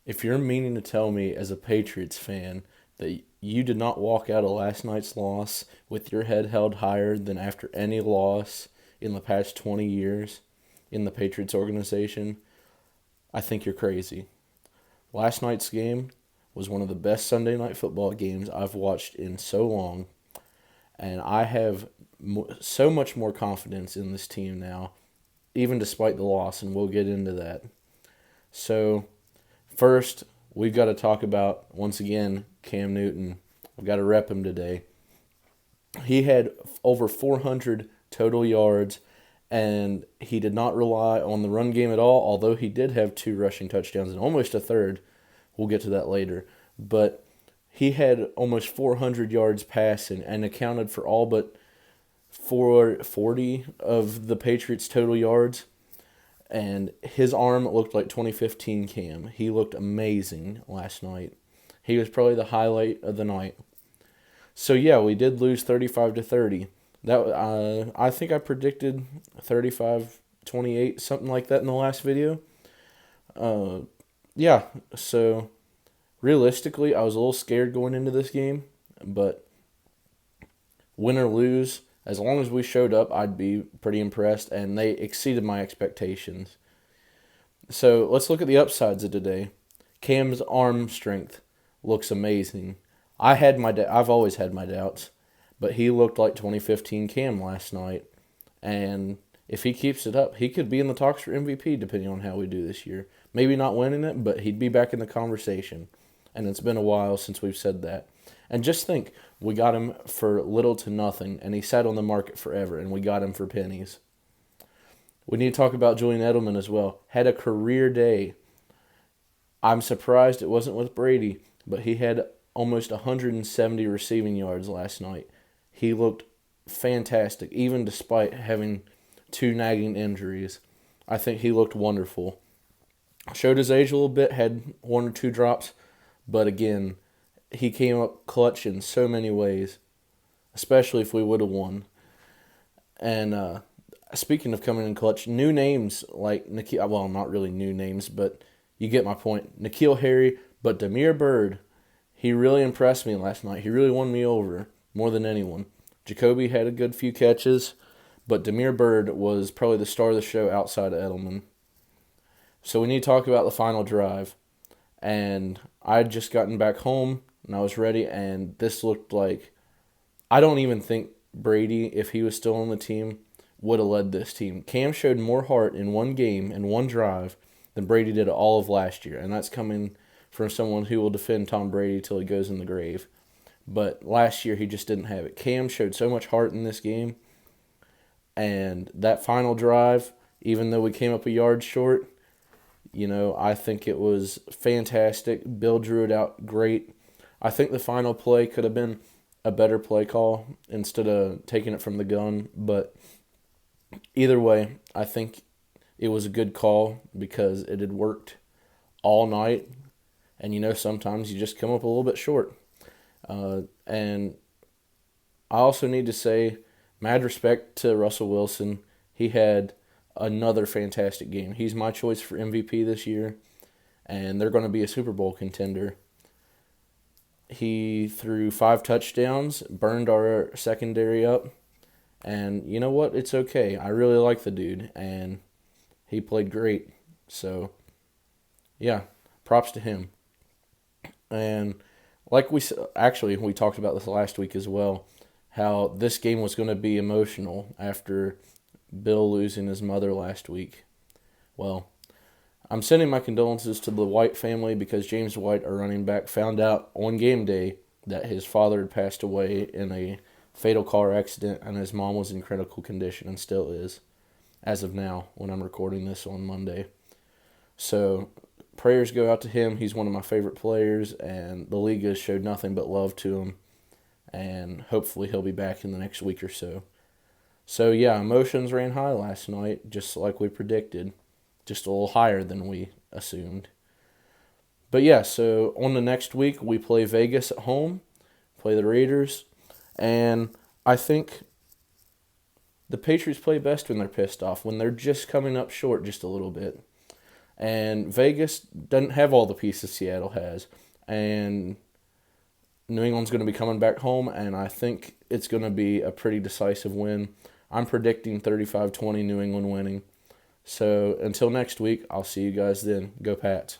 If you're meaning to tell me as a Patriots fan that you did not walk out of last night's loss with your head held higher than after any loss in the past 20 years in the Patriots organization, I think you're crazy. Last night's game was one of the best Sunday night football games I've watched in so long, and I have so much more confidence in this team now, even despite the loss, and we'll get into that. So, first, we've got to talk about, once again, Cam Newton. We've got to rep him today. He had over 400 total yards, and he did not rely on the run game at all, although he did have two rushing touchdowns and almost a third. We'll get to that later. But he had almost 400 yards passing and accounted for all but 440 of the Patriots' total yards. And his arm looked like 2015 Cam. He looked amazing last night. He was probably the highlight of the night. So yeah, we did lose 35-30. That I think I predicted 35-28, something like that in the last video. Uh, yeah, so realistically, I was a little scared going into this game, but win or lose, as long as we showed up, I'd be pretty impressed, and they exceeded my expectations. So let's look at the upsides of today. Cam's arm strength looks amazing. I've always had my doubts, but he looked like 2015 Cam last night, and if he keeps it up, he could be in the talks for MVP depending on how we do this year. Maybe not winning it, but he'd be back in the conversation. And it's been a while since we've said that. And just think, we got him for little to nothing, and he sat on the market forever, and we got him for pennies. We need to talk about Julian Edelman as well. Had a career day. I'm surprised it wasn't with Brady, but he had almost 170 receiving yards last night. He looked fantastic, even despite having two nagging injuries. I think he looked wonderful. Showed his age a little bit, had one or two drops, but again, he came up clutch in so many ways, especially if we would have won. And speaking of coming in clutch, new names like Nikhil, well, not really new names, but you get my point. N'Keal Harry, but Damiere Byrd, he really impressed me last night. He really won me over more than anyone. Jacoby had a good few catches, but Damiere Byrd was probably the star of the show outside of Edelman. So we need to talk about the final drive. And I'd just gotten back home, and I was ready, and this looked like, I don't even think Brady, if he was still on the team, would have led this team. Cam showed more heart in one game and one drive than Brady did all of last year, and that's coming from someone who will defend Tom Brady till he goes in the grave. But last year, he just didn't have it. Cam showed so much heart in this game, and that final drive, even though we came up a yard short, I think it was fantastic. Bill drew it out great. I think the final play could have been a better play call instead of taking it from the gun. But either way, I think it was a good call because it had worked all night. And sometimes you just come up a little bit short. And I also need to say, mad respect to Russell Wilson. He had another fantastic game. He's my choice for MVP this year, and they're going to be a Super Bowl contender. He threw 5 touchdowns, burned our secondary up, and you know what? It's okay. I really like the dude, and he played great. So, yeah, props to him. And like we talked about this last week as well, how this game was going to be emotional after Bill losing his mother last week. Well, I'm sending my condolences to the White family because James White, our running back, found out on game day that his father had passed away in a fatal car accident and his mom was in critical condition and still is, as of now, when I'm recording this on Monday. So, prayers go out to him. He's one of my favorite players, and the league has showed nothing but love to him, and hopefully he'll be back in the next week or so. So, yeah, emotions ran high last night, just like we predicted, just a little higher than we assumed. But, yeah, so on the next week, we play Vegas at home, play the Raiders, and I think the Patriots play best when they're pissed off, when they're just coming up short just a little bit. And Vegas doesn't have all the pieces Seattle has. And New England's going to be coming back home, and I think it's going to be a pretty decisive win. I'm predicting 35-20 New England winning. So until next week, I'll see you guys then. Go Pats.